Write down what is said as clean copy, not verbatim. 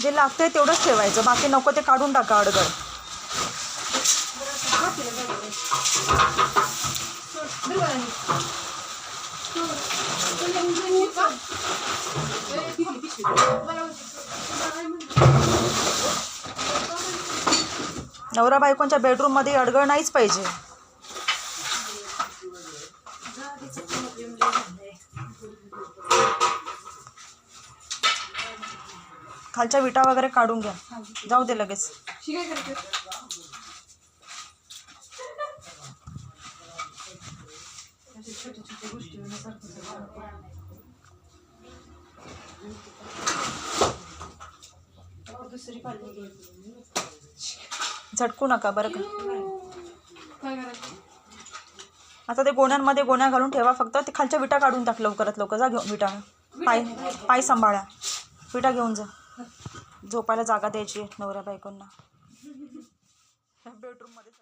जे लागतंय तेवढंच ठेवायचं, बाकी नको ते काढून टाका अडगळ. नवरा बायकोंच्या बेडरूममध्ये अडगळ नाहीच पाहिजे. खालच्या विटा वगैरे काढून घ्या, जाऊ दे लगेच. झटकू नका बरं का. आता ते गोण्यांमध्ये गोण्या घालून ठेवा, फक्त ते खालच्या विटा काढून टाक लवकरात लवकर. जा घेऊन विटा, पाय सांभाळा, विटा घेऊन जा. झोपायला जागा द्यायची नवऱ्या बायकोंना बेडरूममध्ये.